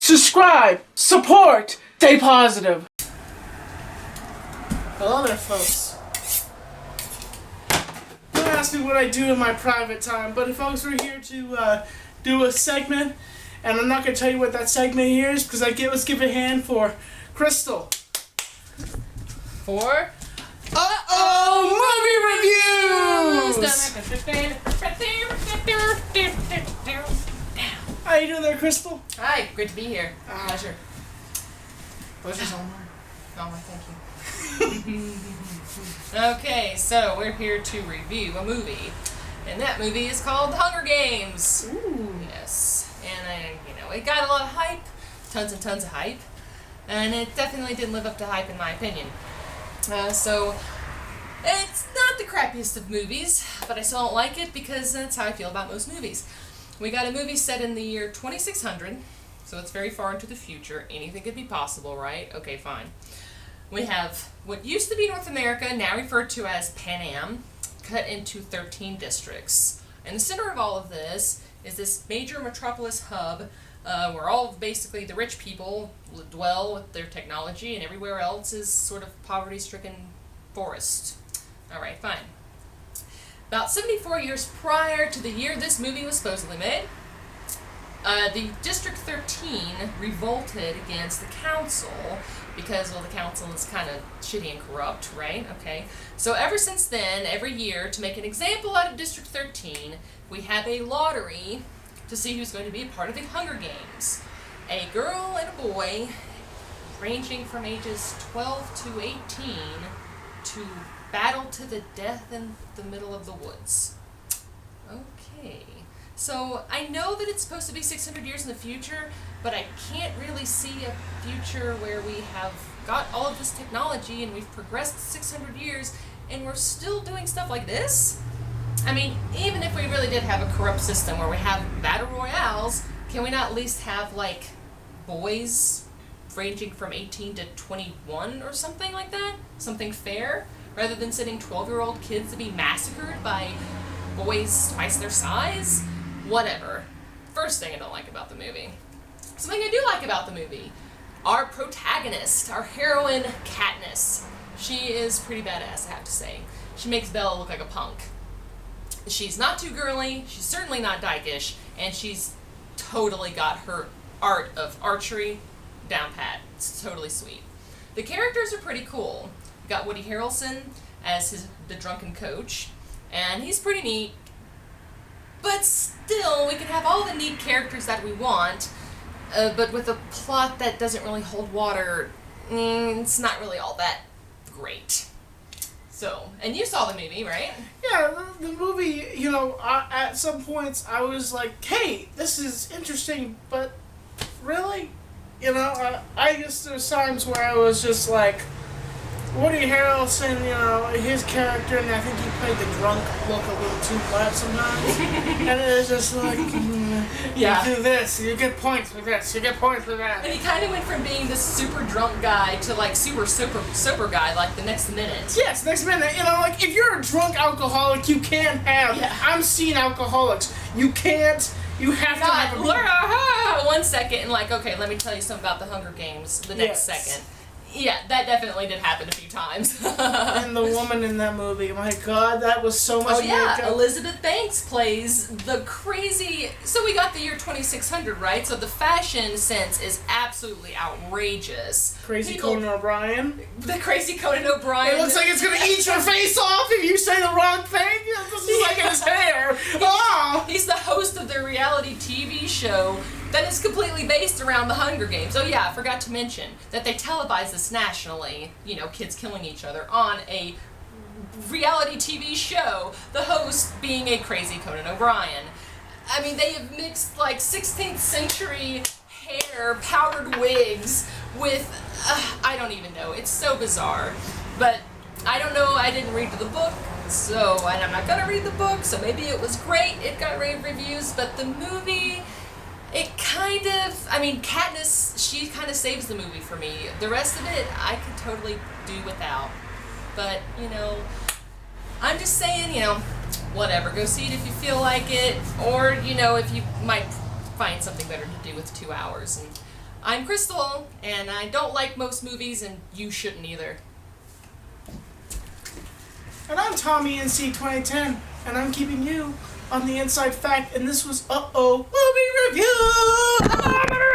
subscribe, support, stay positive. Hello there, folks. Don't ask me what I do in my private time, but folks, we're here to do a segment, and I'm not going to tell you what that segment here is, because let's give a hand for Krystle. For? Movie reviews! How you doing there, Krystle? Hi, great to be here. Pleasure. Pleasure's all mine. Oh, my thank you. Okay, so we're here to review a movie, and that movie is called The Hunger Games. Ooh. Yes, and it got a lot of hype, tons and tons of hype, and it definitely didn't live up to hype in my opinion. So it's not the crappiest of movies, but I still don't like it because that's how I feel about most movies. We got a movie set in the year 2600, so it's very far into the future. Anything could be possible, right? Okay, fine. We have what used to be North America, now referred to as Pan Am, cut into 13 districts. And the center of all of this is this major metropolis hub where all of basically the rich people dwell with their technology, and everywhere else is sort of poverty-stricken forest. Alright, fine. About 74 years prior to the year this movie was supposedly made, the District 13 revolted against the council because, well, the council is kind of shitty and corrupt, right? Okay. So ever since then, every year, to make an example out of District 13, we have a lottery to see who's going to be a part of the Hunger Games. A girl and a boy, ranging from ages 12 to 18, to battle to the death in the middle of the woods. Okay. So I know that it's supposed to be 600 years in the future, but I can't really see a future where we have got all of this technology and we've progressed 600 years and we're still doing stuff like this. I mean, even if we really did have a corrupt system where we have battle royales, can we not at least have, like, boys ranging from 18 to 21 or something like that? Something fair? Rather than sending 12-year-old kids to be massacred by boys twice their size? Whatever. First thing I don't like about the movie. Something I do like about the movie. Our protagonist, our heroine, Katniss. She is pretty badass, I have to say. She makes Bella look like a punk. She's not too girly, she's certainly not dykeish, and she's totally got her art of archery down pat. It's totally sweet. The characters are pretty cool. We got Woody Harrelson as the drunken coach, and he's pretty neat. But still, we can have all the neat characters that we want, but with a plot that doesn't really hold water, it's not really all that great. So, and you saw the movie, right? Yeah, the movie, at some points I was like, hey, this is interesting, but really? I guess there's times where I was just like, Woody Harrelson, his character, and I think he played the drunk look a little too flat sometimes. And it was just like, Yeah. You do this, you get points for this, you get points for that. And he kind of went from being this super drunk guy to, like, super sober guy, like, the next minute. Yes, next minute. Like, if you're a drunk alcoholic, you can't have... Yeah. I'm seeing alcoholics. You can't... You have to have a... 1 second, and like, okay, let me tell you something about the Hunger Games the next second. Yeah, that definitely did happen a few times. And the woman in that movie, my God, that was so much makeup. Elizabeth Banks plays the crazy... So we got the year 2600, right? So the fashion sense is absolutely outrageous. Crazy Conan O'Brien. The crazy Conan O'Brien. It looks like it's going to eat your face off if you say the wrong thing. This is like his hair. Oh! He's the host of their reality TV show that is completely based around the Hunger Games. Oh yeah, I forgot to mention that they televise this nationally, kids killing each other, on a reality TV show, the host being a crazy Conan O'Brien. I mean, they have mixed, like, 16th century hair, powdered wigs with, I don't even know, it's so bizarre. But I don't know, I didn't read the book, and I'm not gonna read the book, so maybe it was great, it got rave reviews, but the movie... Katniss, she kind of saves the movie for me. The rest of it, I could totally do without. But, I'm just saying, whatever. Go see it if you feel like it, or, if you might find something better to do with 2 hours. And I'm Krystle, and I don't like most movies, and you shouldn't either. And I'm Tommy NC 2010, and I'm keeping you on the inside fact, and this was Movie Review!